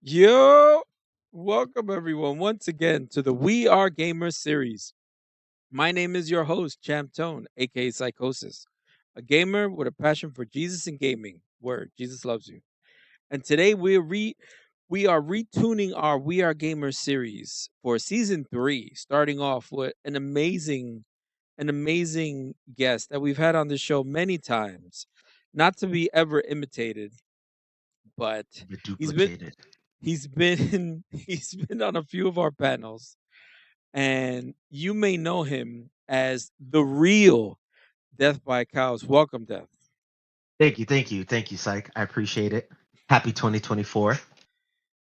Yo, welcome everyone once again to the We Are Gamers series. My name is your host, Champ Tone, aka Psychosis, a gamer with a passion for Jesus and gaming. Word, Jesus loves you. And today we are retuning our We Are Gamers series for season 3, starting off with an amazing guest that we've had on the show many times, not to be ever imitated, but Get he's been duplicated. He's been he's been on a few of our panels, and you may know him as the real Death by Cows. Welcome, Death. Thank you, Psych. I appreciate it. Happy 2024,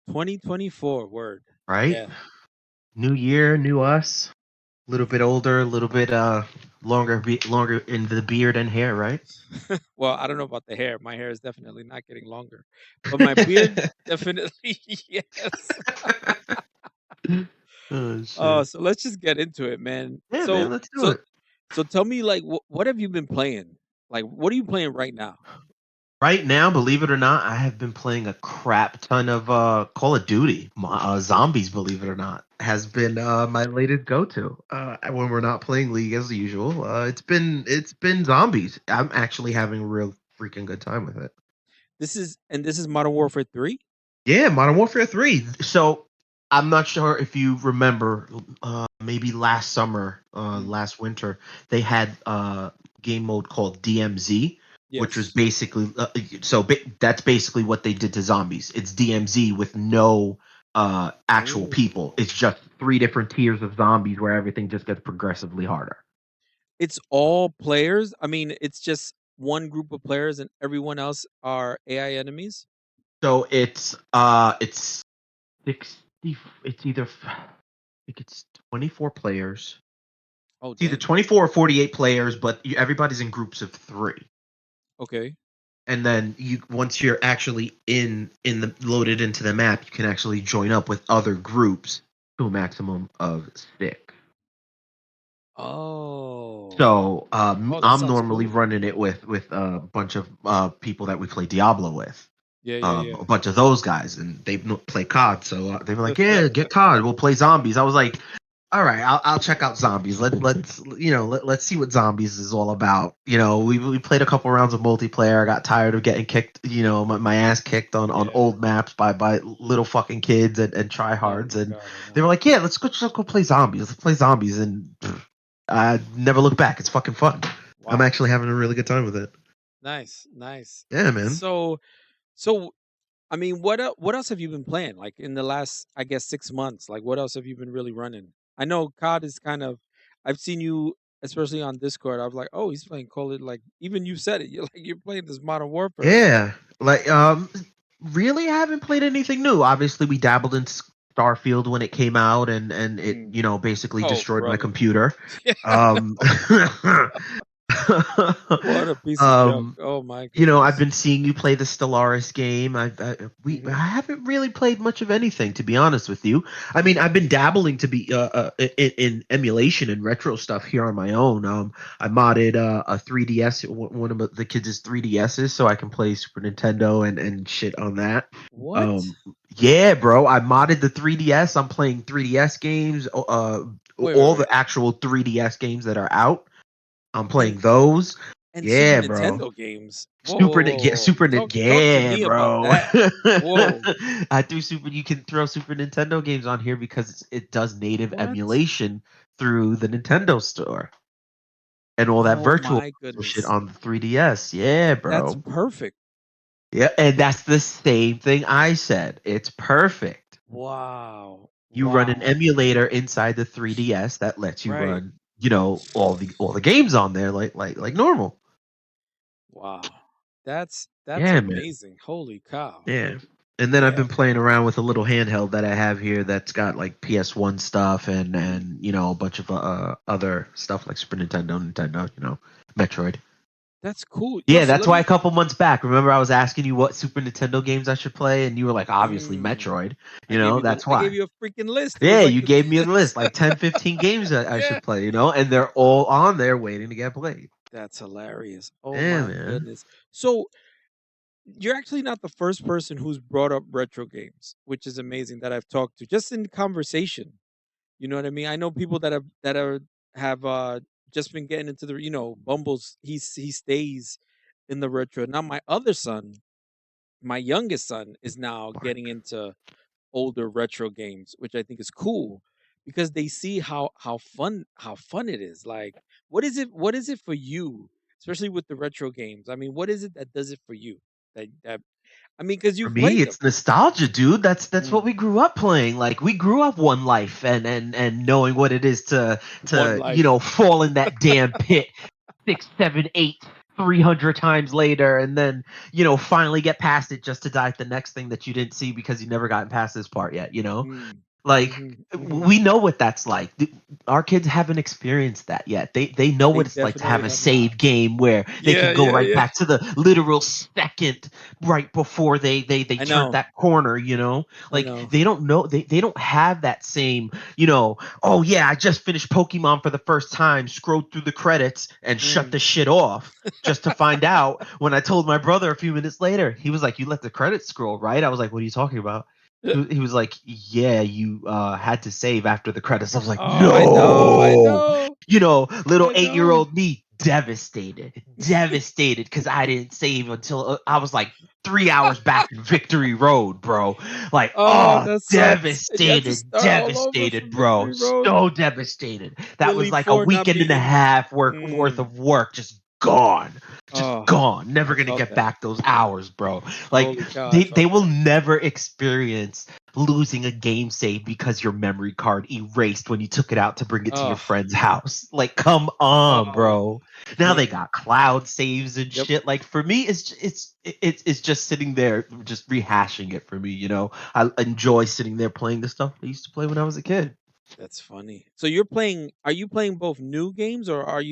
2024 word. right? Yeah. New year, new us. A little bit older, a little bit longer in the beard and hair, right? Well, I don't know about the hair. My hair is definitely not getting longer, but my beard definitely yes. Oh shit. So let's just get into it, man. Yeah, man, So let's do so it. so tell me, like, what have you been playing? Like, what are you playing right now? Right now, believe it or not, I have been playing a crap ton of Call of Duty. Zombies, believe it or not, has been my latest go-to. When we're not playing League as usual, it's been zombies. I'm actually having a real freaking good time with it. This is Modern Warfare 3. Yeah, Modern Warfare 3. So I'm not sure if you remember, maybe last summer, last winter, they had game mode called DMZ, which was Yes. basically that's basically what they did to zombies. It's DMZ with no actual Oh. people. It's just three different tiers of zombies where everything just gets progressively harder. It's all players? I mean, it's just one group of players and everyone else are AI enemies? So it's 60. It's either I think it's 24 players. Oh, It's either dang. 24 or 48 players, but everybody's in groups of three. Okay. And then you once you're actually in the loaded into the map, you can actually join up with other groups to a maximum of six. Oh. So Oh, that I'm sounds normally cool. running it with a bunch of people that we play Diablo with. Yeah, yeah, A bunch of those guys, and they play COD. So they were like, yeah. "Yeah, get COD. We'll play zombies." I was like, all right, I'll check out zombies. Let's see what zombies is all about. We played a couple rounds of multiplayer. I got tired of getting kicked, my ass kicked on Yeah. old maps by little fucking kids and Oh tryhards, my and god, I they know. were like, yeah, let's go play zombies. Let's play zombies, and I never look back. It's fucking fun. I'm Wow. actually having a really good time with it. Nice, nice. Yeah, man. So I mean, what else have you been playing? Like in the last, I guess, 6 months? Like, what else have you been really running? I know COD is kind of. I've seen you, especially on Discord. I was like, oh, he's playing Call it. Like even you said it. You're like you're playing this Modern Warfare stuff. Yeah, like really haven't played anything new. Obviously, we dabbled in Starfield when it came out, and it Mm. basically Oh, destroyed my brother. computer. Yeah, Um, what a piece of junk. um, Oh my I've goodness. been seeing you play the Stellaris game. I Hmm. haven't really played much of anything, to be honest with you. I mean, I've been dabbling to be in emulation and retro stuff here on my own. I modded a 3DS, one of the kids' 3DSs, so I can play Super Nintendo and shit on that. What? Um, yeah, bro, I modded the 3DS. I'm playing 3DS games, Wait, wait, all wait. the actual 3DS games that are out. I'm And playing those. and Super Yeah, bro. Nintendo games. Whoa, whoa, whoa, Yeah, whoa. Talk to Yeah, me about bro. that. Whoa. I do Super. You can throw Super Nintendo games on here because it does native What? emulation through the Nintendo Store and all that Oh virtual my shit goodness. on the 3DS. Yeah, That's bro. perfect. Yeah, and that's the same thing I said. It's perfect. Wow. You run an Wow. emulator inside the 3DS that lets you Right. run, all the games on there like normal. Wow. That's Yeah, man. amazing. Holy cow. Yeah. And then I've Yeah. been playing around with a little handheld that I have here that's got like PS1 stuff Mhm. and a bunch of other stuff like Super Nintendo, Metroid. That's cool. Yo, Yeah, so that's let why a me couple months back, remember I was asking you what Super Nintendo games I should play and you were like obviously mm, Metroid, that's I gave why. you a freaking list. It was Yeah, like you this gave me a this list like 10, 15 games that I Yeah. should play, and they're all on there waiting to get played. That's hilarious. Oh Yeah, my man. goodness. So you're actually not the first person who's brought up retro games, which is amazing that I've talked to just in conversation. You know what I mean? I know people that have just been getting into the Bumbles. He stays in the retro. Now my other son, my youngest son, is now getting into older retro games, which I think is cool because they see how fun it is. Like, what is it for you, especially with the retro games? I mean, what is it that does it for you? That I mean, because For you've me, played them. it's nostalgia, dude. That's what Mm. we grew up playing. Like we grew up one life and knowing what it is One to life. fall in that damn pit six, seven, eight, 300 times later, and then finally get past it just to die at the next thing that you didn't see because you never gotten past this part yet. Mm. Like Hmm. Hmm. we know what that's like. Our kids haven't experienced that yet. They know They what it's like to have definitely a have not. save game where they Yeah, can go yeah, right yeah. back to the literal second right before they I turned know. that corner, I Like know. they don't know they don't have that same, oh yeah, I just finished Pokemon for the first time, scrolled through the credits and shut Mm. the shit off. Just to find out when I told my brother a few minutes later, he was like, "You let the credits scroll, right?" I was like, "What are you talking about?" He was like, "Yeah, you had to save after the credits." I was like, Oh, I know. I "No!" know. Little I know. 8-year-old me, devastated, because I didn't save until I was like 3 hours back in Victory Road, bro. Like, Oh, oh, that sucks. And you have to devastated, start all over devastated, from bro. Victory Road. So devastated. That was Elite like a Four not weekend and a beating. half worth Mm. of work just gone. Just Oh, gone. Never I gonna felt get that. back those hours, bro. Like Holy cow, I they felt will that. never experience losing a game save because your memory card erased when you took it out to bring it to your Oh, friend's house. Like, come on, oh, bro. Now they man. got cloud saves and Yep, shit. Like for me, it's just sitting there, just rehashing it for me. I enjoy sitting there playing the stuff I used to play when I was a kid. that's funny. So are you playing both new games or do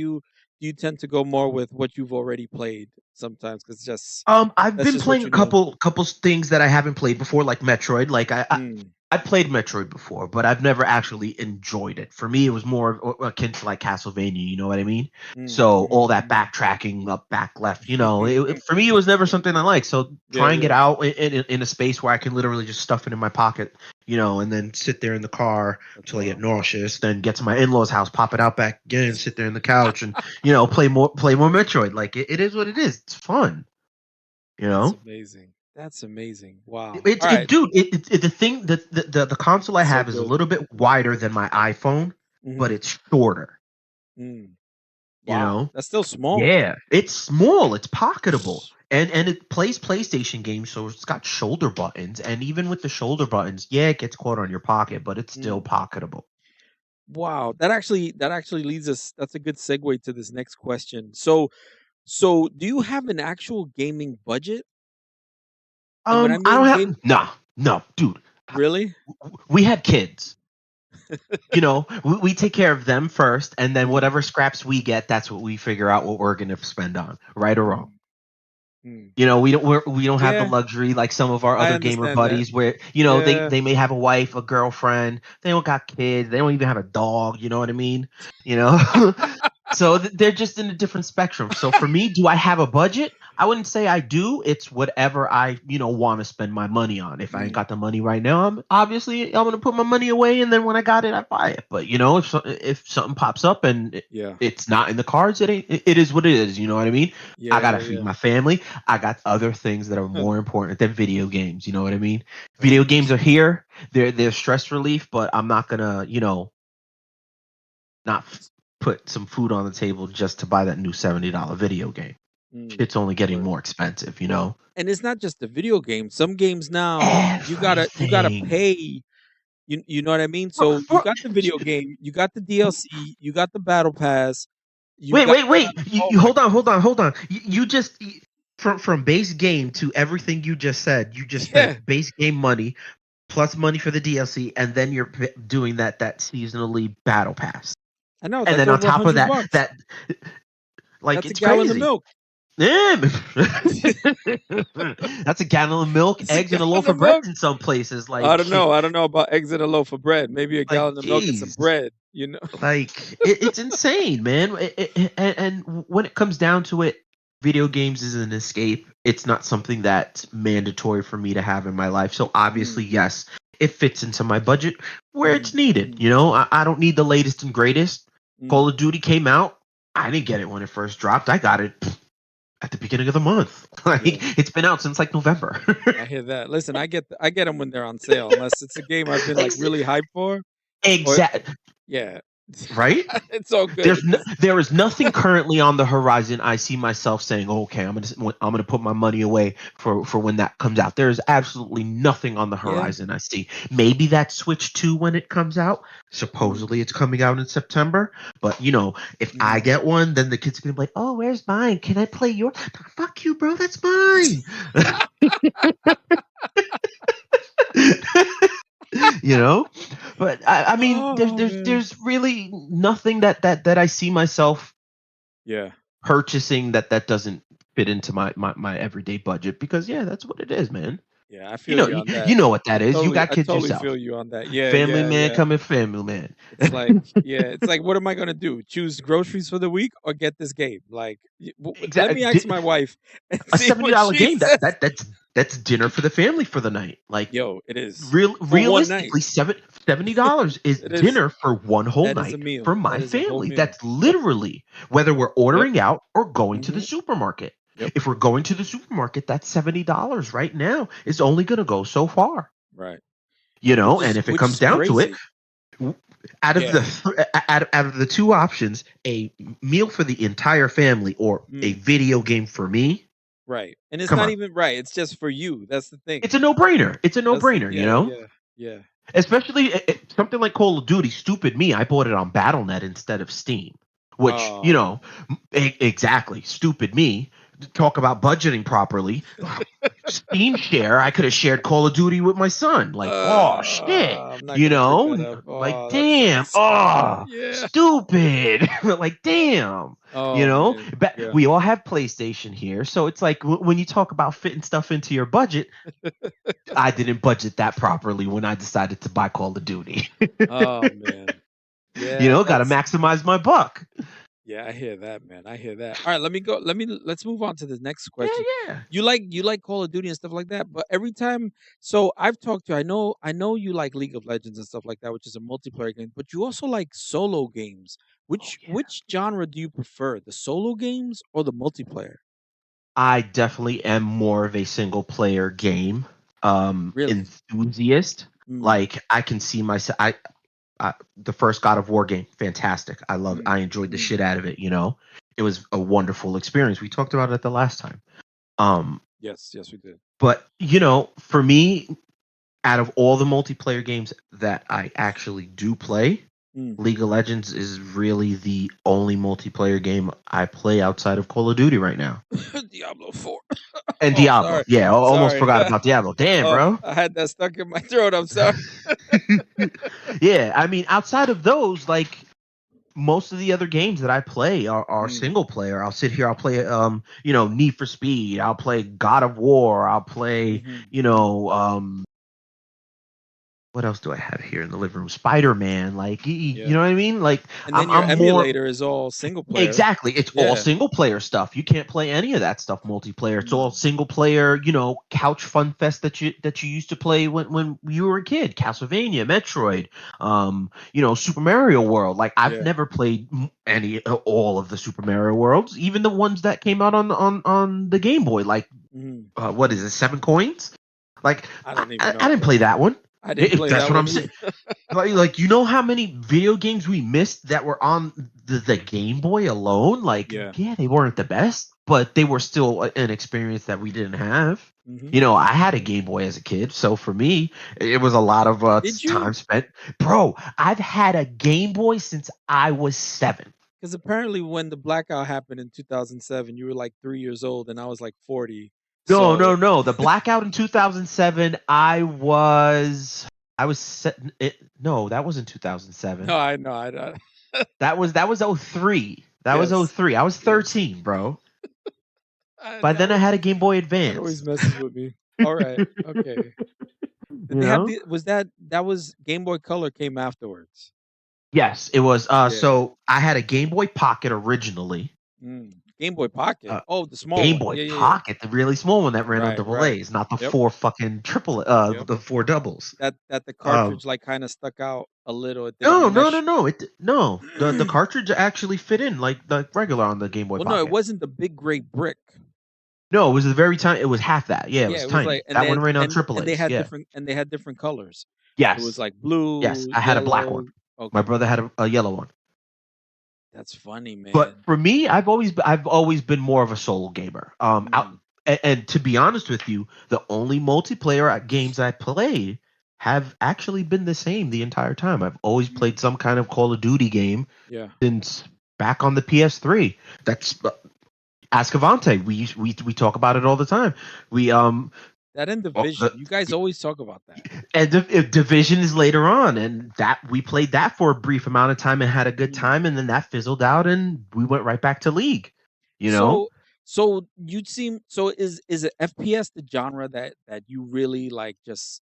you tend to go more with what you've already played sometimes? Because I've that's been just what playing a you know. couple things that I haven't played before, like Metroid. Like Mm, I played Metroid before, but I've never actually enjoyed it. For me, it was more akin to like Castlevania. You know what I mean? mm, So all that mhm, backtracking, up, back, left. mhm. For me, it was never something I liked. So Yeah, trying it yeah. out in a space where I can literally just stuff it in my pocket, and then sit there in the car That's till I get wild. nauseous, then get to my in-laws' house, pop it out back again, sit there in the couch, and play more Metroid. Like it is what it is. It's fun. You That's know, amazing. That's amazing. Wow. it's All right. it, dude. The thing that the console I So have is a good. little bit wider than my iPhone, but Hmm. it's shorter. Mm. You Wow. know, That's still small. yeah, it's small, it's pocketable, and it plays PlayStation games, so it's got shoulder buttons, and even with the shoulder buttons, yeah, it gets caught on your pocket, but it's still Mm. pocketable. Wow. That actually leads us. That's a good segue to this next question. So do you have an actual gaming budget? And when I I don't mean have game, no, dude. really? We have kids. We take care of them first, and then Mm, whatever scraps we get, that's what we figure out what we're gonna spend on, right or wrong. mm, mm. We don't have the Yeah, luxury like some of our I other gamer understand that. buddies where they Yeah. they may have a wife, a girlfriend, they don't got kids, they don't even have a dog. You know what I mean? You know, so they're just in a different spectrum. So for me, do I have a budget? I wouldn't say I do. It's whatever I want to spend my money on. If I ain't Mm, got the money right now, I'm gonna put my money away, and then when I got it, I buy it. But if something pops up and yeah. it's not in the cards, it is what it is. You know what I mean? I Yeah, gotta yeah, feed yeah. my family. I got other things that are Huh, more important than video games. You know what I mean? that's Video games are interesting. here. They're stress relief, but I'm not gonna, not put some food on the table just to buy that new $70 video game. Mm, It's only getting word. more expensive. And it's not just the video games. Some games now you gotta Everything. pay. You know what I mean? Bro, So you bro, got the video game, you got the DLC, you got the battle pass, you wait, got wait, wait. oh You my hold on, hold on, hold on. You just from base game to everything you just said. You just yeah. spent base game money plus money for the DLC, and then you're doing that seasonally battle pass. I know And that's then on over a top of hundred that, bucks. like That's a it's gallon of crazy. milk. Yeah. That's a gallon of milk, It's a eggs, and a gallon loaf of of bread milk. in some places. I don't know. I don't know about eggs and a loaf of bread. Maybe a Like, gallon of milk and some geez, bread, you know? like it's insane, man. And when it comes down to it, video games is an escape. It's not something that's mandatory for me to have in my life. So obviously, Mm, yes, it fits into my budget where it's mm, needed. mm, You know, I don't need the latest and greatest. Call mm. of Duty came out. I didn't get it when it first dropped. I got it at the beginning of the month. Like Yeah, it's been out since like November. I hear that. Listen, I get them when they're on sale, unless it's a game I've been like Ex- really hyped for, or exact, yeah, right? it's all good because There is nothing currently on the horizon. I see myself saying, oh, "Okay, I'm gonna put my money away for when that comes out." There is absolutely nothing on the yeah, horizon. I see maybe that Switch 2 when it comes out. mm, Supposedly it's coming out in September, but you know, if I mm. get one, then the kids are gonna be like, "Oh, where's mine? Can I play your?" Fuck you, bro. That's mine. You know, but I mean, Oh man, there's really nothing that I see myself yeah, purchasing that doesn't fit into my everyday budget because yeah, that's what it is, man. yeah, I feel you on You that. know what that is. You got I kids totally yourself. feel you on that. Yeah, Family yeah, man yeah. coming family man. It's like, yeah, it's like, what am I gonna do? Choose groceries for the week or get this game? Like, let me ask Exactly. my wife and A see what $70 she game says. that's dinner for the family for the night. Like Yo, it is for one night. realistically, $70 is It is. dinner for one whole That is a night for meal. my That is a whole family. meal. That's Yep. literally whether we're Yep. ordering out or going to the Hmm. supermarket. Yep. If we're going to the supermarket, that $70 right now is only going to go so far. Right. You know, and if it Which comes is down to it, crazy. out of Yeah. the out of the two options, a meal for the entire family or a Mm, video game for me, right. And it's come not on. even right. It's just for you. That's the thing. It's a no-brainer. It's a That's the no-brainer, you yeah, know? yeah, yeah. Especially something like Call of Duty. Stupid me, I bought it on BattleNet instead of Steam, which, you Oh. know, exactly. Stupid me. Talk about budgeting properly. Steam share, I could have shared Call of Duty with my son. Like, oh shit, I'm not you gonna bring know? that up. Like, Oh, that damn, sucks. oh, Yeah. stupid. Like, damn, you Oh know? man. But Yeah. we all have PlayStation here, so it's like when you talk about fitting stuff into your budget, I didn't budget that properly when I decided to buy Call of Duty. Oh man. You Yeah, know, got to that's maximize my buck. yeah, I hear that, man. I hear that. All right, let me go. Let's move on to the next Yeah, question. yeah. You like Call of Duty and stuff like that, but every time so I've talked to you, I know you like League of Legends and stuff like that, which is a multiplayer game, but you also like solo games. Oh yeah. Which genre do you prefer? The solo games or the multiplayer? I definitely am more of a single player game Really? enthusiast. Mm, Like I can see myself. The first God of War game, fantastic. I mm, enjoyed the mm. shit out of it. You know, it was a wonderful experience. We talked about it the last time. Um, Yes, yes, we did. but you know, for me, out of all the multiplayer games that I actually do play, Mm. League of Legends is really the only multiplayer game I play outside of Call of Duty right now. Diablo 4. And Oh, Diablo. sorry. Yeah, almost Sorry. forgot about Diablo. Damn, Oh, bro. I had that stuck in my throat. I'm sorry. Yeah, I mean, outside of those, like most of the other games that I play are Mm, single player. I'll sit here, I'll play you know, Need for Speed, I'll play God of War, I'll play, mhm, you mhm. know, what else do I have here in the living room? Spider-Man, like you Yeah. know what I mean? Like And then your I'm more emulator is all single player. exactly. It's all Yeah. single player stuff. You can't play any of that stuff multiplayer. It's all Mm, single player, you know, couch fun fest that you used to play when you were a kid. Castlevania, Metroid, you know, Super Mario World. Like I've yeah. never played any all of the Super Mario Worlds, even the ones that came out on the Game Boy. Like Mhm, what is mhm. it, Seven Coins? Like I don't even I know, didn't play bro. that one. I didn't play That's that what one I'm saying. either. Like you know how many video games we missed that were on the Game Boy alone? Like, Yeah. yeah, they weren't the best, but they were still an experience that we didn't have. Mhm. You know, I had a Game Boy as a kid, so for me, it was a lot of Did you? time spent. Bro, I've had a Game Boy since I was 7. Because apparently when the blackout happened in 2007, you were like 3 years old and I was like 40. No, no, So no. The blackout in 2007, I was set, no, that was in 2007. no, I know. That was '03. That was Yes. '03. I was Yes. 13, bro. I By then I know. had a Game Boy That always Advance. messes with me. All right. Okay. Did You they have know? the was that was Game Boy Color came afterwards? Yes, it was Yeah. so I had a Game Boy Pocket originally. Mm. Game Boy Pocket. Uh, Oh, the small Game one. Boy Yeah, yeah, yeah. Pocket, the really small one that ran on Right, double right. A's, not the Yep, four fucking triple, yep. the four doubles. That the Um, cartridge like kind of stuck out a little. It didn't no, no, no, mesh. no. No. The cartridge actually fit in like the regular on the Game Boy Well, no, it Pocket. wasn't the big gray brick. No, it was the very tiny. It was half that. Yeah, it Yeah, was it was tiny. like, and That one then ran on and triple they A's. had Yeah. different colors. It was Yes. like Yes. blue, I had a black one. yellow. My Okay, brother had a yellow one. that's funny, But man. for me, I've always been more of a solo gamer. Mm, And to be honest with you, the only multiplayer games I played have actually been the same the entire time. I've always mm, played some kind of Call of Duty game yeah, since back on the PS3. That's Ask Avante. We talk about it all the time. We that and oh, Division. You guys always talk about that. and Division is later on, and that we played that for a brief amount of time and had a good Mm. time, and then that fizzled out, and we went right back to League. You know, So you'd seem so is it FPS the genre that you really like? Just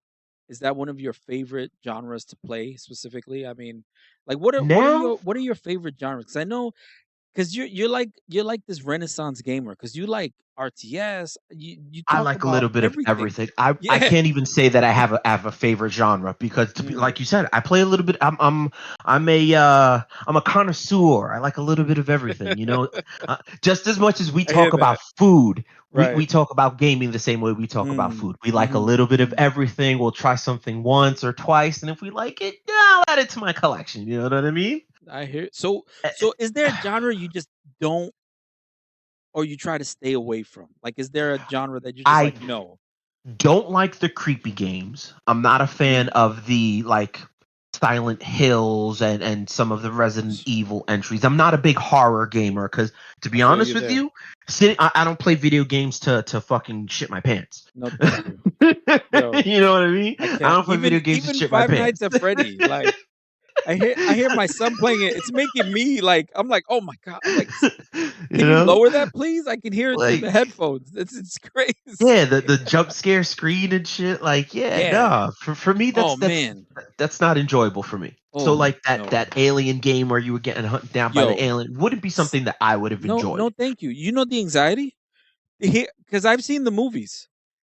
is that one of your favorite genres to play specifically? I mean, like now what are your favorite genres? Because I know because you're like this Renaissance gamer because you like RTS. You I talk like a about little bit of everything. everything. I Yeah. can't even say that I have a favorite genre because Mm. like you said, I play a little bit. I'm a connoisseur. I like a little bit of everything. Just as much as we I hear talk about that. food, we Right. talk about gaming the same way we talk about Mm. food. We like a Hmm. little bit of Hmm. everything. We'll try something once or twice, and if we like it, yeah, I'll add it to my collection. You know what I mean? I hear. So is there Eh, a genre you just don't or you try to stay away from? Like, is there a genre that you're just I like, no? don't like the creepy games. I'm not a fan Mm, of the like Silent Hills and some of the Resident Evil entries. I'm not a big horror gamer because to I be feel honest you with there. you, I don't play video games to fucking shit my pants. No, thank you. Yo, You know what I mean? I I can't. don't play video games to Even shit my Five Nights pants. at Freddy. Like, I hear my son playing it. It's making me like. I'm like, oh my god. I'm like, You can you know? lower that, please? I can hear it through the Like headphones. It's crazy. yeah, the jump scare screen and shit. Like, yeah, Yeah. no. For me, Oh that's man. that's not enjoyable for me. So Oh like that no. that alien game where you were getting hunted down by the Yo. alien wouldn't be something that I would have No, enjoyed. no, thank you. You know the anxiety? Because I've seen the movies,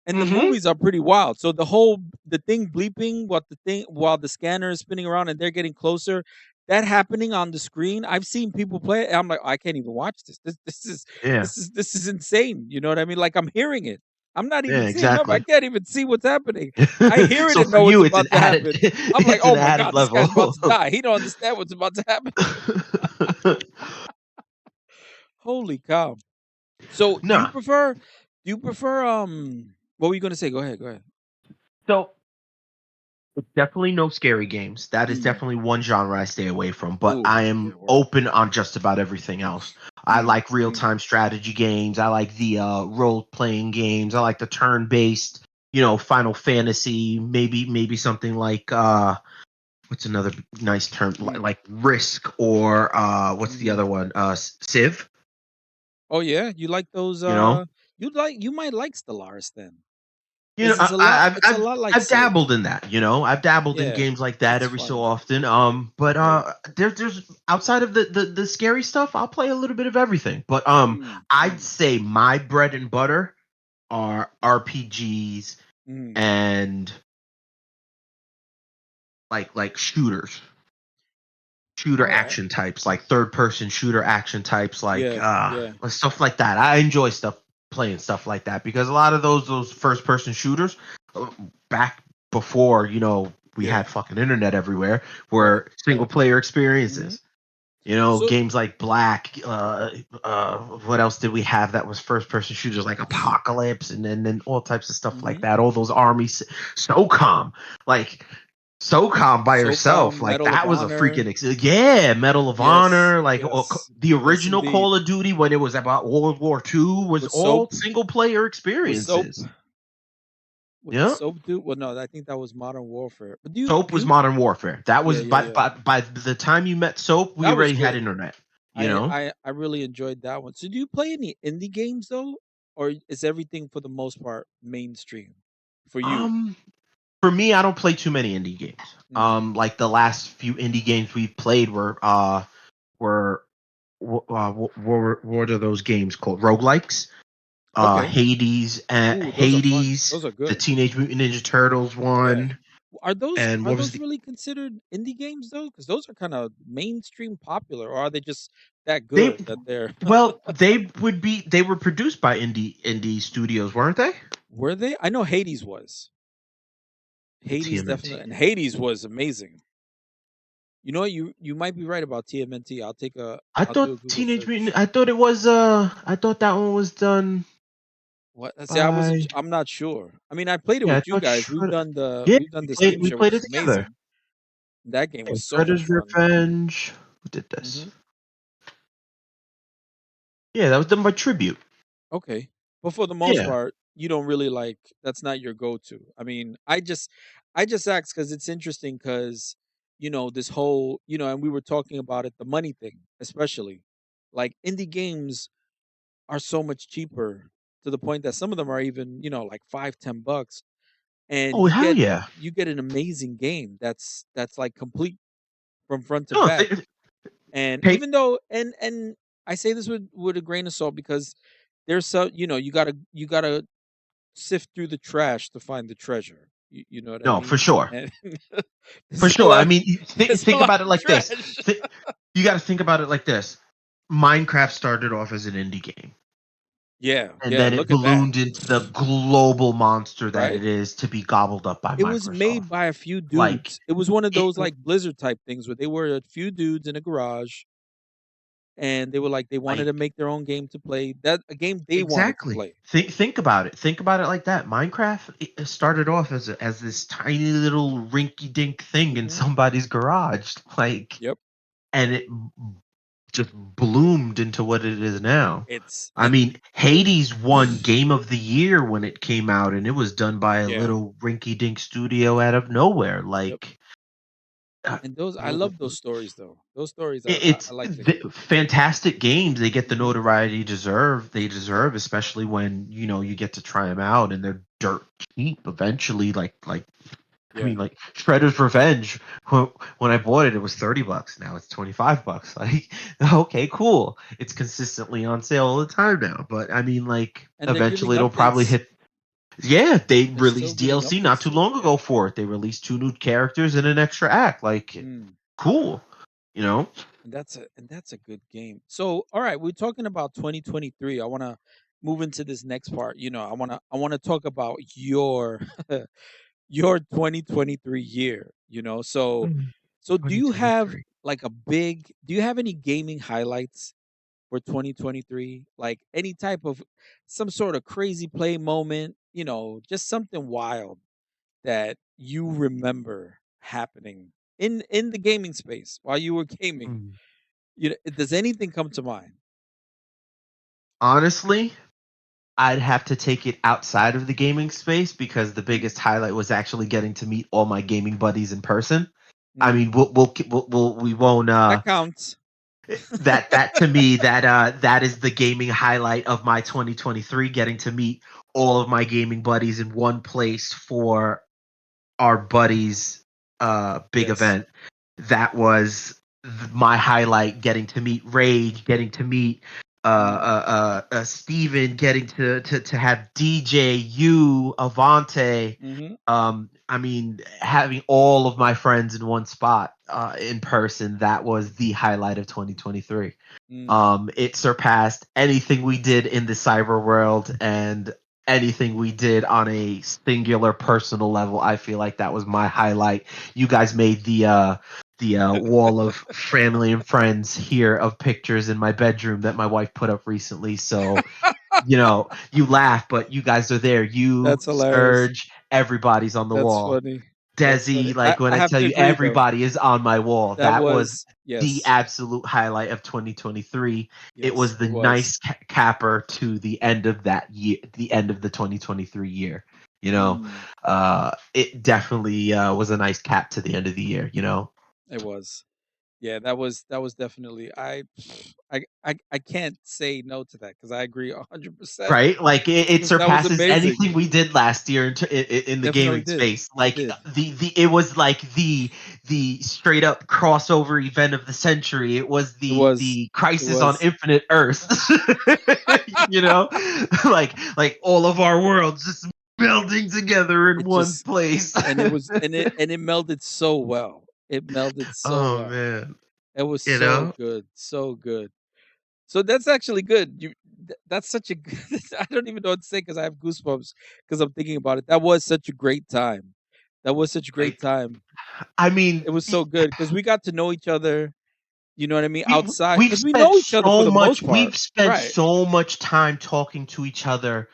and the Mm-hmm. movies are pretty wild. So the thing bleeping, while the scanner is spinning around and they're getting closer, that happening on the screen. I've seen people play it. And I'm like, I can't even watch this. Yeah. This is insane. You know what I mean? Like I'm hearing it. I'm not Yeah, even seeing them. I exactly. can't even see what's happening. I hear it So and for know it's you, it's an about to added happen. I'm like, it's an oh my added god, this guy's about level. to die. He don't understand what's about to happen. Holy cow! So Nah. do you prefer what were you gonna say? Go ahead, go ahead. So it's definitely no scary games. That is Mm. definitely one genre I stay away from, but Oh, I yeah, am word. open on just about everything else. I Mm, like real mm, time strategy games. I like the role playing games. I like the turn based, Final Fantasy. Maybe something like what's another nice term mm, like Risk or what's the mhm. other one? Civ. Oh, yeah? You like those, You know, you might like Stellaris then, You know, 'cause it's a I've lot like I've Civ. dabbled in that. I've dabbled in Yeah, games like that it's every so fun. often. But Yeah. there's outside of the scary stuff, I'll play a little bit of everything. But Mm, I'd mm, say my bread and butter are RPGs mm. and like shooter Alright. action types, like third person shooter action types, like Yeah, yeah. stuff like that. I enjoy stuff playing stuff like that because a lot of those first person shooters back before we Yeah, had fucking internet everywhere right, were single right. player Mhm. experiences. So Games like Black. What else did we have that was first person shooters like Apocalypse and all types of stuff like mhm. that. All those armies, SOCOM, like SOCOM by herself, SOCOM, like Medal of that was a Honor. freaking yeah, Medal of Yes, Honor, like yes. the Yes, original indeed. Call of Duty when it was about World War II was With all Soap single player with Soap. experiences. What did Yeah, Soap do? Well, no, I think that was Modern Warfare. But Soap was Modern Warfare. That yeah, was yeah, yeah. by the time you met Soap, we That was already had good. internet. You know, I really enjoyed that one. So do you play any indie games though? Or is everything for the most part mainstream for you? um, for me, I don't play too many indie games. Mm, Like the last few indie games we've played were what are those games called? Roguelikes. Okay. Ooh, those are fun. Hades, Those are the good. Teenage Mutant Ninja Turtles Yeah. one, and Are what was those the really considered indie games though? Because those are kind of mainstream popular, or are they just that they? good that they're Well, they were produced by indie studios, weren't they? were they? I know Hades was. The Hades definitely, TMNT. and Hades was amazing. You know what? You might be right about TMNT. I I'll do a thought Google Teenage Mutant. search. I thought it was. I thought that one was done What? See, I wasn't. by. I'm not sure. I mean, I played it Yeah, I with you thought guys. Shredder. Yeah, We've done the Steam we share, which played is it together. amazing. That game Yeah, was so much Shredder's fun. Revenge. Who did this? Hmm. Yeah, that was done by Tribute. Okay. But for the most Yeah. part, you don't really like that's not your go-to. I mean, I just asked cuz it's interesting cuz this whole, and we were talking about it, the money thing, especially. Like indie games are so much cheaper to the point that some of them are even, like 5, $10 and Oh hell yeah. you get an amazing game that's like complete from front to No, back. And hey, even though and I say this with a grain of salt because there's so you gotta sift through the trash to find the treasure. You know what I no, for mean? sure. And For there's a sure. I lot mean, there's a think lot about it of like this. trash. You got to think about it like this. Minecraft started off as an indie game, Yeah, and yeah, then it look at that. ballooned into the global monster that Right? it is to be gobbled up by It was Microsoft. made by a few Like dudes. It was one of it those like Blizzard type things where they were a few dudes in a garage and they were like they wanted like to make their own game to play. That a game they wanted to exactly. play. Think about it. Think about it like that. Minecraft it started off as this tiny little rinky dink thing in Hmm. somebody's garage, like, Yep. and it just bloomed into what it is now. It's I and mean, Hades won Game of the Year when it came out, and it was done by a yeah. little rinky-dink studio out of nowhere. Yep. Like, uh, And those I w- love those stories though. Those stories I it's like to hear. fantastic games. They get the Hmm. notoriety they deserve, especially when you get to try them out, and they're dirt cheap eventually. I Yeah. mean, like Shredder's Revenge. When I bought it, it was $30. Now it's $25. Like, okay, cool. It's consistently on sale all the time now. But I mean, like, And they're giving eventually it'll probably updates. hit. Yeah, they They're still released giving DLC not updates too to it. long Yeah. ago for it. They released 2 new characters and an extra act. Like, Mm. cool. You know. And that's a good game. So, all right, we're talking about 2023. I want to move into this next part. I want to talk about your your 2023 year, So do you have 2023. like do you have any gaming highlights for 2023? Like any type of some sort of crazy play moment, just something wild that you remember happening in the gaming space while you were gaming. Does anything come to mind? Honestly, I'd have to take it outside of the gaming space because the Mm, biggest highlight was actually getting to meet all my gaming buddies in person. I mean, mm. we won't That counts. that to me that is the gaming highlight of my 2023, getting to meet all of my gaming buddies in one place for our buddies big Yes. event. That was my highlight, getting to meet Rage, getting to meet Mm, Steven, getting to have DJ, you, Avante. mhm, I mean, having all of my friends in one spot in person, that was the highlight of 2023. mm. It surpassed anything we did in the cyber world and anything we did on a singular personal level. I feel like that was my highlight. You guys made the wall of family and friends here of pictures in my bedroom that my wife put up recently. So you laugh, but you guys are there. You, That's hilarious. Surge, everybody's on the That's wall. funny. That's funny. Desi, I like when I I have tell to you agree though. everybody is on my wall, That that was was the yes. absolute highlight of 2023. It Yes, was the it was. nice capper to the end of that year, the end of the 2023 year. Mm, It definitely was a nice cap to the end of the year. it was. Yeah, that was definitely I can't say no to that because I agree 100% Right? Like it because that was surpasses amazing. anything we did last year in the Definitely gaming did. space. It Like did. the it was like the straight up crossover event of the century. It was It was. the It Crisis on was. Infinite Earths. You know, like all of our worlds just melding together in It one just place. and it was and it melded so well. It melded so Oh well. man, It was you so know. good, so good. So that's actually good. That's such a good I don't even know what to say because I have goosebumps because I'm thinking about it. That was such a great time. That was such a great Like, time. I mean, It was so good because we got to know each other, you know what I mean, we outside we've because we spent know each other for so the much most we've part. spent Right. so much time talking to each other,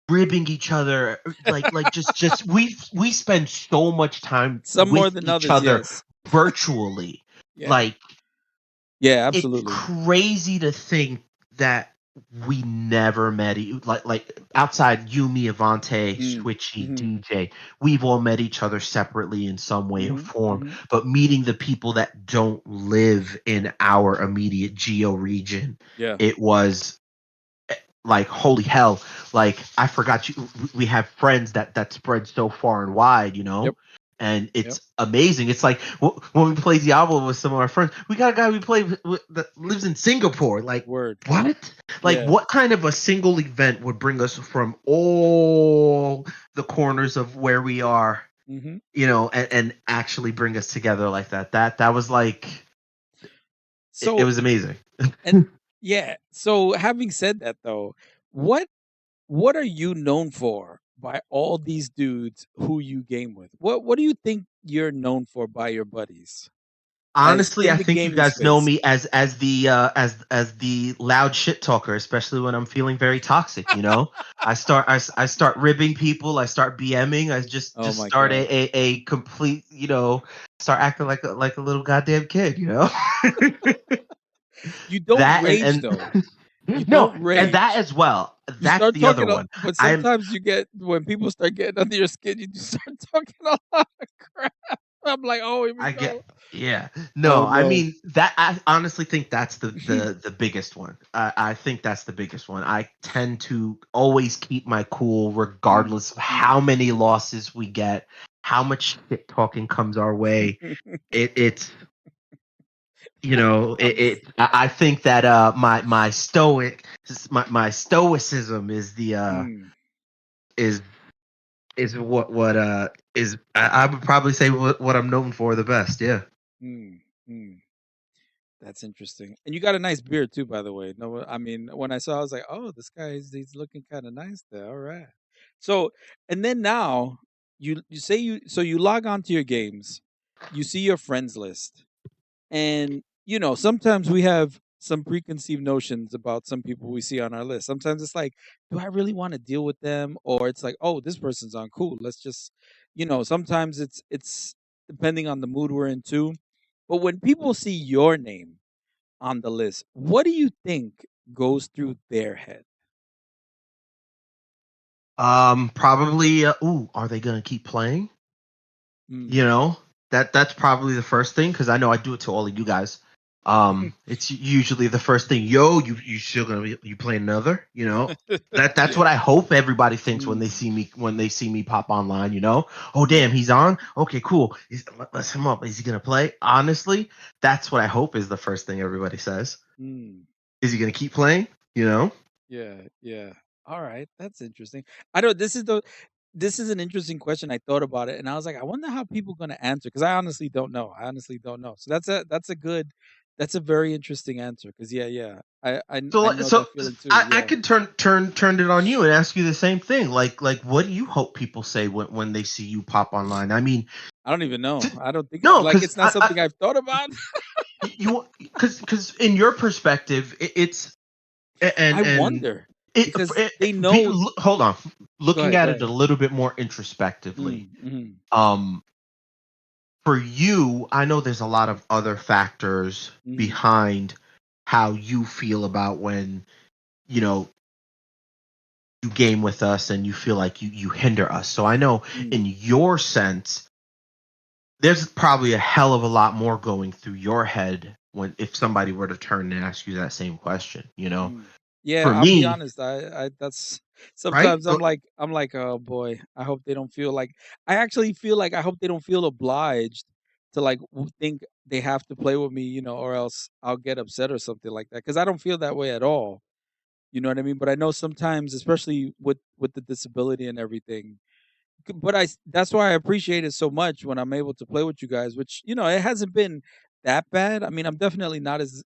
ribbing each other, like just we spend so much time Some more with than each others, other yes. virtually. Yeah. Like, Yeah, it's absolutely. crazy to think that we never met like outside you, me, Avante, Mm. Switchy, Mhm. DJ. We've all met each other separately in some way or Mhm. form, Mhm. but meeting the people that don't live in our immediate geo region, Yeah. it was like holy hell. Like, I forgot you, we have friends that spread so far and wide, Yep. and Yep. it's amazing. It's like when we play Diablo with some of our friends, we got a guy we play with that lives in Singapore. Like, Word. what? Like, Yeah. what kind of a single event would bring us from all the corners of where we are, Mhm. and actually bring us together like that? That was like, it So was amazing. and yeah, so having said that though, what what are you known for by all these dudes who you game with? What do you think you're known for by your buddies as Honestly, in I the think you gaming guys know space? me as the loud shit talker, especially when I'm feeling very toxic. I start ribbing people. I start BMing. I Oh just my start god. a complete, start acting like a little goddamn kid. You don't That rage though. You no, don't and that rage. as well. You That's start the other talking, one. but I'm sometimes you get when people start getting under your skin, you just start talking a lot of crap. I'm like, oh, here we I get go. yeah. Oh No, I no. mean, that I honestly think that's the biggest one. I think that's the biggest one. I tend to always keep my cool Mm, regardless of mm. how many losses we get, how much shit talking comes our way. It's I'm I think that my stoicism is the mm, is is what is I would probably say what I'm known for the best. Yeah. mm, mm. That's interesting. And you got a nice beard too, by the way. No, I mean, when I saw, I was like, oh, this guy is he's looking kind of nice there. All right. So, and then now you say you so you log on to your games, you see your friends list, and sometimes we have some preconceived notions about some people we see on our list. Sometimes it's like, do I really want to deal with them? Or it's like, oh, this person's on cool. Let's just, sometimes it's depending on the mood we're in too. But when people see your name on the list, what do you think goes through their head? Probably. Ooh, are they gonna keep playing? Mm. You know, that's probably the first thing, because I know I do it to all of you guys. It's usually the first thing. Yo, you still gonna be you playing another? That's Yeah. what I hope everybody thinks when they Mm, see me pop online. Oh damn, yeah. he's on. Okay, cool. Let's him up. Is he gonna play? Honestly, that's what I hope is the first thing everybody says. Mm. Is he gonna keep playing? You know. Yeah, yeah. All right, that's interesting. I don't. This is an interesting question. I thought about it, and I was like, I wonder how people going to answer because I honestly don't know. I honestly don't know. So that's a very interesting answer. Because yeah, yeah, I know So that feeling too. I Yeah, could turn it on you and ask you the same thing. Like what do you hope people say when they see you pop online? I mean, I don't even know. t- I don't think no, like because it's not something I've thought about. because in your perspective, it's I and wonder because they know. hold on, Go looking ahead. Go at it a ahead. little bit more introspectively. Mm, Um, for you, I know there's a lot of other factors mm, behind how you feel about when you know you game with us and you feel like you hinder us. So I know mm, in your sense, there's probably a hell of a lot more going through your head when if somebody were to turn and ask you that same question. mm. Yeah, For I'll be me, honest. I that's right? sometimes I'm like, oh boy, I hope they don't feel like. I actually feel like I hope they don't feel obliged to like think they have to play with me, or else I'll get upset or something like that. Because I don't feel that way at all. You know what I mean? But I know sometimes, especially with the disability and everything. But that's why I appreciate it so much when I'm able to play with you guys. Which it hasn't been that bad. I mean, I'm definitely not as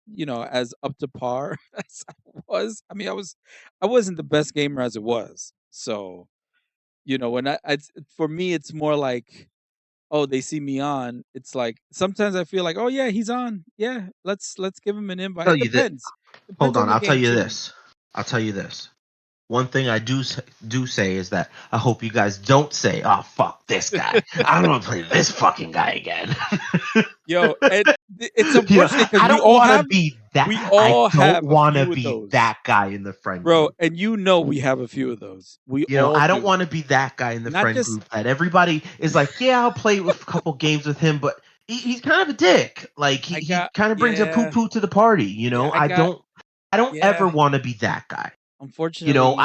up to par as I was. I mean, I wasn't the best gamer as it was. So when for me, it's more like, oh, they see me on. It's like sometimes I feel like, oh yeah, he's on. Yeah, let's give him an invite. Tell It you that. depends Hold on on, the I'll tell game you too. this. I'll tell you this. One thing I do say is that I hope you guys don't say, "Oh fuck this guy. I don't want to play this fucking guy again." Yo, and it's unfortunate because I don't want to be we that. I all don't have a want to few of be those, that guy in the friend bro. group. And we have a few of those. We all I don't do. want to be that guy in the Not friend just group that everybody is like, yeah, I'll play with a couple games with him, but he's kind of a dick. Like I he got kind of brings a poo yeah poo to the party. yeah I don't yeah. ever want to be that guy. Unfortunately,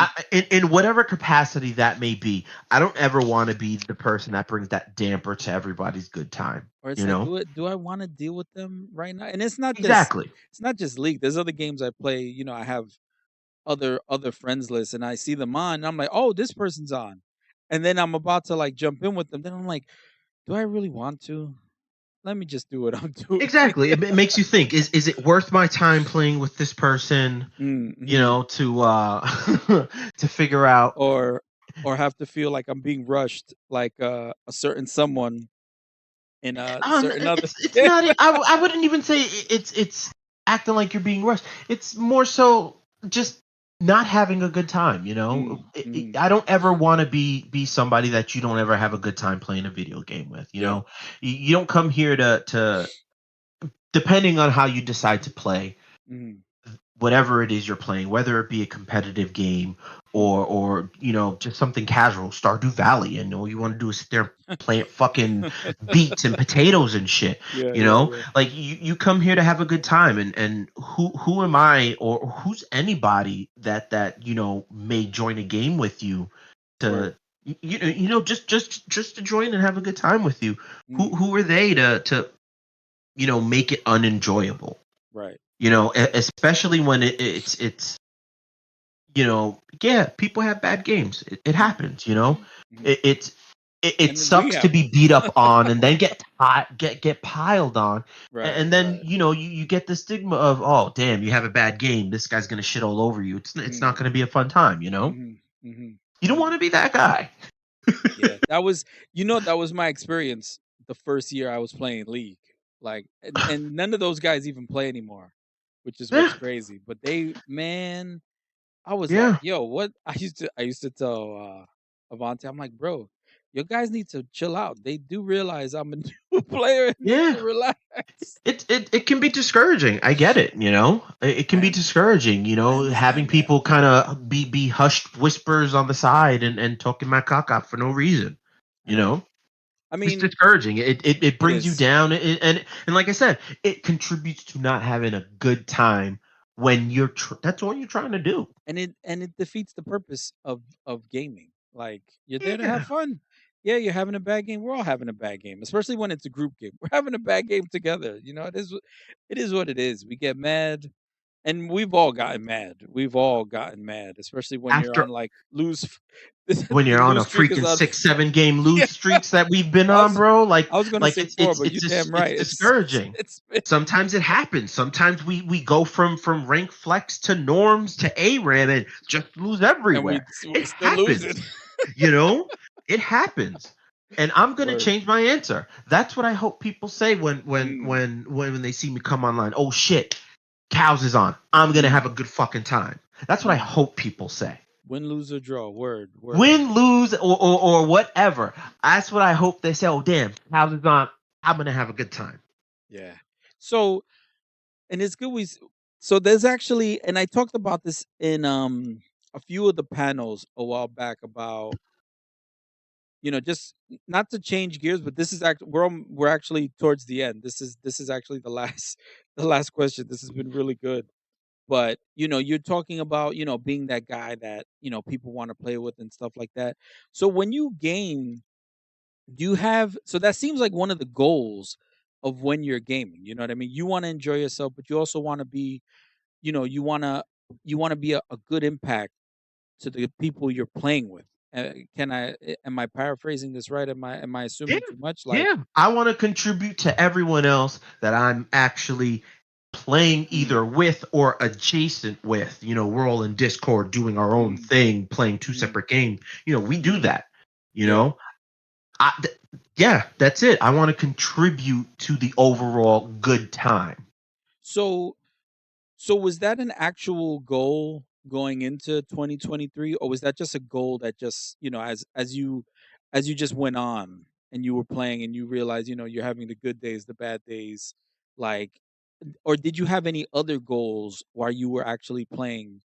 In whatever capacity that may be, I don't ever want to be the person that brings that damper to everybody's good time. or it's You like, know do I want to deal with them right now? And exactly, it's not just League. There's other games I play. I have other friends lists, and I see them on. And I'm like, oh, this person's on, and then I'm about to like jump in with them. Then I'm like, do I really want to? Let me just do what I'm doing. exactly. It makes you think: is it worth my time playing with this person? Mm-hmm. To to figure out. or or have to feel like I'm being rushed, like a certain someone in a certain other. It's not. I wouldn't even say it's acting like you're being rushed. It's more so just not having a good time. Mm-hmm. I don't ever want to be somebody that you don't ever have a good time playing a video game with. Yeah. You don't come here to depending on how you decide to play Mm-hmm. whatever it is you're playing, whether it be a competitive game Mm-hmm. or just something casual, Stardew Valley, and all you want to do is sit there and plant fucking beets and potatoes and shit. Yeah, yeah, yeah. Like you come here to have a good time, and who am I or who's anybody that may join a game with you Right. to just to join and have a good time with you. Who Mm-hmm. who are they to make it unenjoyable? Right. Especially when it's yeah, people have bad games. It Mm-hmm. happens. Mm-hmm. It it's it And then we sucks to have be them. beat up on and then get piled on, Right. and then Right. you get the stigma of, oh damn, you have a bad game. This guy's gonna shit all over you. It's not Mm-hmm. gonna be a fun time. Mm-hmm. You don't Mm-hmm. want to be that guy. Yeah, that was my experience the first year I was playing League. Like, and none of those guys even play anymore, which is what's Yeah, crazy. But man, I was like, yeah, yo, what? I used to tell Avante, I'm like, bro, you guys need to chill out. They do realize I'm a new player and need yeah. to relax. It can be discouraging. I get it. It can be I discouraging. I Having understand that. people kind of be hushed whispers on the side and talking my cock up for no reason. I You know. know, I it's mean, discouraging. It it brings you is. down, and like I said, it contributes to not having a good time when that's all you're trying to do. And it defeats the purpose of gaming. Like, you're there to have Yeah, fun. Yeah, you're having a bad game. We're all having a bad game, especially when it's a group game. We're having a bad game together. It is what it is. We get mad, and we've all gotten mad. We've all gotten mad, especially when you're after on like lose. when The you're on a lose streak is freaking on. 6 7 game lose Yeah, streaks that we've been I on, was bro. Like I was gonna say four, but you damn it's right. discouraging. It's been, Sometimes it happens. Sometimes we go from rank flex to norms to ARAM and just lose and everywhere. It still losing. happens. You know, it happens. And I'm gonna Word. change my answer. That's what I hope people say Mm, when they see me come online. Oh shit, cows is on. I'm gonna have a mm, good fucking time. That's what I mm. hope people say. Win, lose, or draw. Word, word. Win, lose, or whatever. That's what I hope they say. Oh damn, cows is on. I'm gonna have a good time. Yeah. So, and it's good so there's actually, and I talked about this in a few of the panels a while back about, just not to change gears, but this is actually we're actually towards the end. This is actually the last the last question. This has been really good. But, you're talking about, being that guy that, people want to play with and stuff like that. So when you game, do you have so that seems like one of the goals. of when you're gaming. You know what I mean? You want to enjoy yourself, but you also want to be, you want to be a good impact to the people you're playing with. Am I paraphrasing this right? Am I Yeah, assuming too much? Like, yeah. I want to contribute to everyone else that I'm actually playing either mm, with or adjacent with. We're all in Discord doing our own mm, thing, playing two mm, separate games. We do mm, that. You yeah. know, yeah, that's it. I want to contribute to the overall good time. So So was that an actual goal going into 2023, or was that just a goal that just, as you just went on and you were playing and you realized, you're having the good days, the bad days, like, or did you have any other goals while you were actually playing,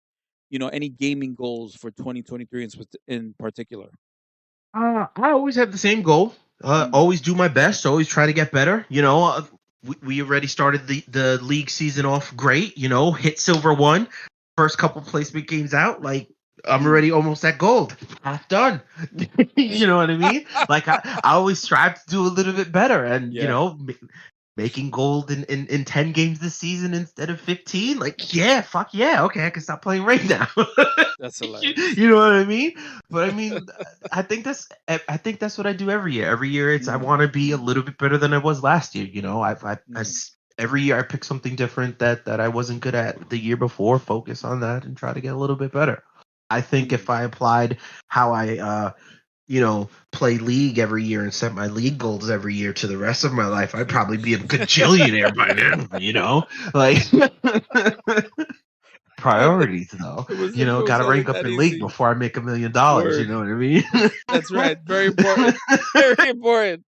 any gaming goals for 2023 in particular? I always have the same goal. Mm. Always do my best. Always try to get better. We already started the league season off great. Hit silver one, first couple placement games out. Like I'm Mm. already almost at gold, half done. You know what I mean? Like I always strive to do a little bit better, and Yeah, making gold in 10 games this season instead of 15. Like, yeah, fuck yeah, okay, I can stop playing right now. that's you, hilarious. you know what I mean? But I mean, I think that's what I do every year. Every year, it's I Mm, want to be a mm, little bit better than I was last year. mm, Every year I pick something different that I wasn't good at the year before. Focus on that and try to get a little bit better. I think mm. if I applied how I play league every year and set my league goals every year to the rest of my life, I'd probably be a gajillionaire by now. Like priorities though. If it was Gotta only rank up that in league easy. before I make $1 million, you Word. know what I mean? That's right. Very important. Very important.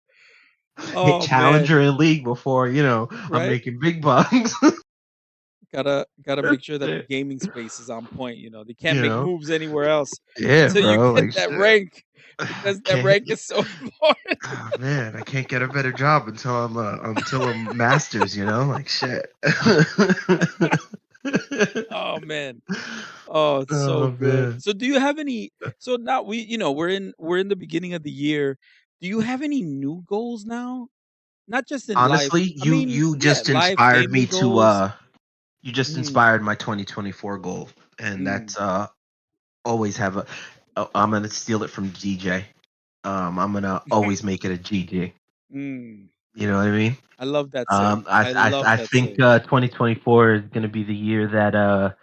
Hit Oh man. challenger in league before, I'm Right? making big bucks. Gotta That's make sure that the it. gaming space is on point. They can't You make know? moves anywhere else Yeah, until you bro. get Like that shit. rank, because that Can't rank is so important. oh man, I can't get a better job until I'm masters, like shit. Oh man. Oh, it's so Oh good. man. So do you have any so now we're in the beginning of the year. Do you have any new goals now? Not just in life. Honestly, I you mean, you yeah, just life, inspired me gaming to goals. you just Mm, inspired my 2024 goal, and mm, that's always have a I'm gonna steal it from DJ. I'm gonna always make it a GG. mm. You know what I mean? I love that saying. I I I love I that think saying. 2024 is gonna be the year that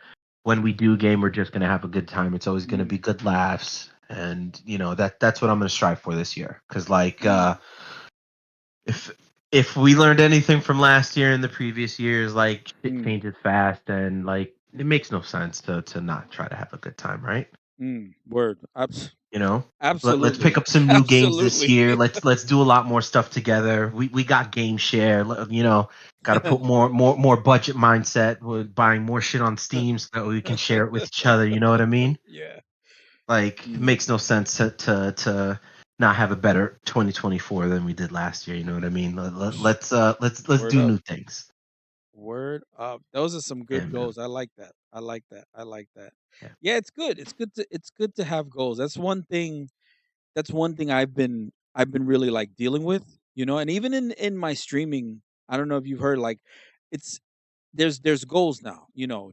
when we do game, we're just gonna have a good time. It's always gonna be Mm, good laughs, and that's what I'm gonna strive for this year. Because like mm, if we learned anything from last year and the previous years, like it mm, changes fast, and like it makes no sense to not try to have a good time, right? word. You know, let's pick Absolutely. up some new games this Absolutely. year. Let's do a lot more stuff together. We got game share. Got to put more budget mindset with buying more shit on Steam so that we can share it with each other. You know what I mean? Yeah. Like it Mm, makes no sense to not have a better 2024 than we did last year. You know what I mean? Let's word do up. new things. Word up. Those are some Yeah, good man. goals. I like that. I like that. I like that. Yeah. Yeah, it's good. It's good to have goals. That's one thing I've been really like dealing with, and even in my streaming, I don't know if you've heard, like, it's there's goals now,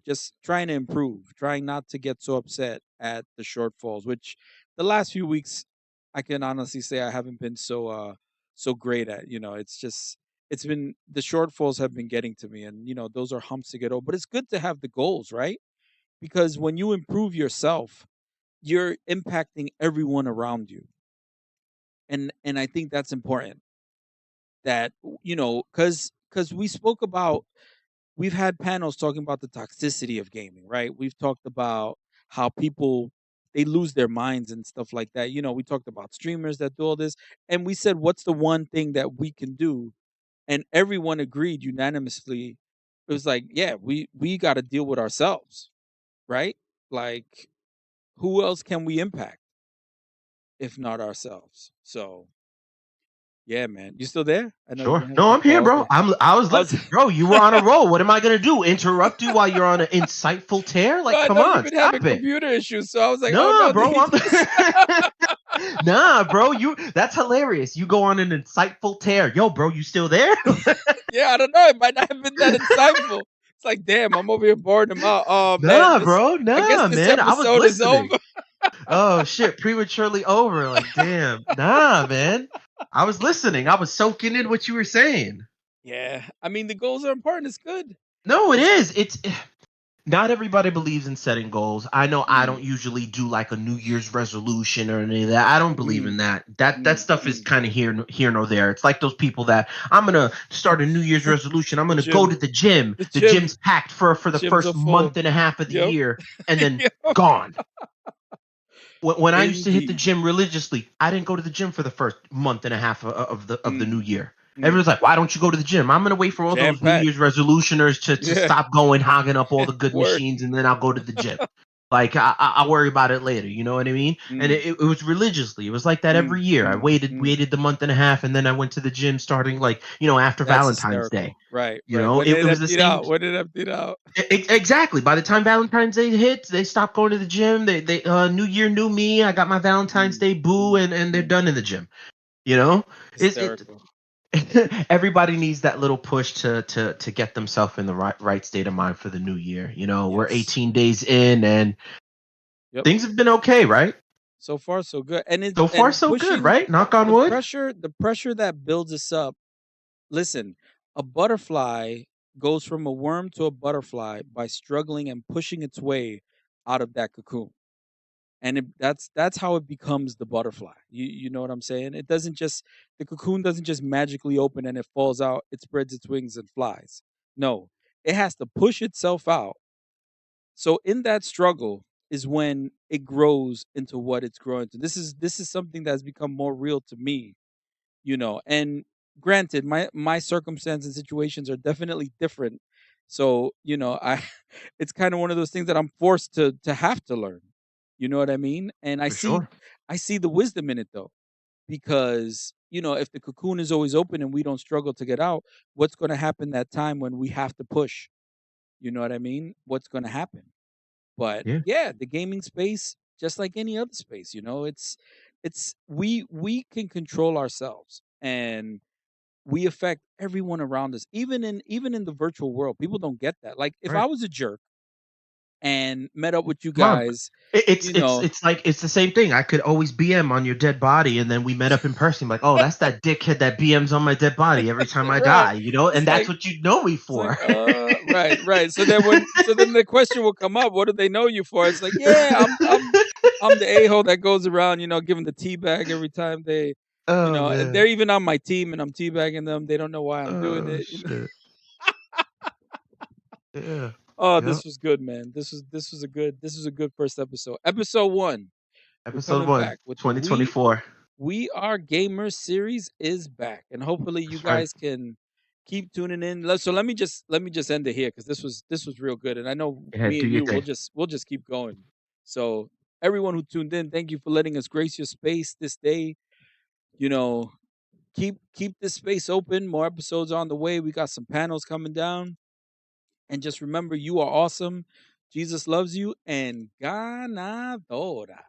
just trying to improve, trying not to get so upset at the shortfalls, which the last few weeks I can honestly say I haven't been so great at. It's been the shortfalls have been getting to me, and those are humps to get over, but it's good to have the goals, right? Because when you improve yourself, you're impacting everyone around you, and I think that's important, that because we spoke about, we've had panels talking about the toxicity of gaming, right? We've talked about how people, they lose their minds and stuff like that. We talked about streamers that do all this, and we said, what's the one thing that we can do? And everyone agreed unanimously. It was like, yeah, we got to deal with ourselves, right? Like, who else can we impact if not ourselves? So, yeah, man. You still there? I know you've Sure. been having. No, I'm here, Oh, bro. okay. I was. Bro, you were on a roll. What am I gonna do? Interrupt you while you're on an insightful tear? No, Like, I come know you've on, been having stop it. computer issues, so I was like, "Oh No, no, did bro. he just?" Nah, bro, that's hilarious. You go on an insightful tear. Yo, bro, you still there? Yeah, I don't know. It might not have been that insightful. It's like, damn, I'm over here boring them out. Oh man, Nah, bro, I guess nah, this man. I was episode is listening. over. Oh shit, prematurely over. Like, damn. Nah, man. I was listening. I was soaking in what you were saying. Yeah, I mean the goals are important. It's good. No, it It's is. It's not everybody believes in setting goals. I know I don't mm, usually do like a New Year's resolution or any of that. I don't believe in mm, that. That stuff is mm. kind of here nor there. It's like those people that I'm gonna start a New Year's resolution. I'm The gonna go to gym, the gym. the The gym, gym's packed for the gyms are first full. month and a half of the Yep. year, and then Yep. gone. When I used to hit the Indeed. gym religiously, I didn't go to the gym for the first month and a half of the new Mm, year. mm. Everyone's like, "Why don't you go to the gym?" I'm gonna wait for all Jam those New packed. Year's resolutioners to Yeah. stop going, hogging up all the good Word. machines, and then I'll go to the gym. Like I'll worry about it later. You know what I mean? And Mm, it was religiously. It was like that mm, every year. I mm, mm. waited the month and a half, and then I went to the gym starting like after That's Valentine's Day. hysterical. Right, You right. know, When it it was the emptied same. out. When it emptied out. Exactly. By the time Valentine's Day hits, they stop going to the gym. They New Year, new me. I got my Valentine's Mm, Day boo, mm, and they're mm. done in the gym. You know, it Hysterical. everybody needs that little push to get themselves in the right state of mind for the new year. We're Yes. 18 days in, and Yep. things have been okay, right? So far, so good. And it So far, and so good, pushing right? Knock on wood. the pressure that builds us up. Listen, a butterfly goes from a worm to a butterfly by struggling and pushing its way out of that cocoon. And that's how it becomes the butterfly. You know what I'm saying? It doesn't just the cocoon doesn't just magically open and it falls out, it spreads its wings and flies. No, it has to push itself out. So in that struggle is when it grows into what it's growing to. This is something that's become more real to me, and granted my circumstances and situations are definitely different. So I it's kind of one of those things that I'm forced to have to learn. You know what I mean? And i For see sure. i see the wisdom in it, though, because if the cocoon is always open and we don't struggle to get out, what's going to happen that time when we have to push? You know what I mean? What's going to happen? But Yeah. yeah, the gaming space, just like any other space, it's we can control ourselves, and we affect everyone around us, even in the virtual world. People don't get that. Like, if I Right. was a jerk and met up with you Come on. guys, It's you it's know, it's like it's the same thing. I could always BM on your dead body, and then we met up in person. Like, oh, that's that dickhead that BMs on my dead body every time I right? die. And It's that's like what you know me it's like for. right, right. So then the question will come up: what do they know you for? It's like, yeah, I'm the a-hole that goes around, giving the tea bag every time Oh they're man. even on my team and I'm teabagging them. They don't know why I'm doing Oh it. shit. Yeah. Oh, Yeah. this was good, man. This was a good first episode. Episode 1. We're Episode coming one, back with the 2024. We Are Gamers series is back, and hopefully you That's right. guys can keep tuning in. So let me just end it here because this was real good, and I know Yeah, me do and your you thing. we'll just keep going. So everyone who tuned in, thank you for letting us grace your space this day. You know, keep this space open. More episodes on the way. We got some panels coming down, and just remember, you are awesome. Jesus loves you, and ganadora.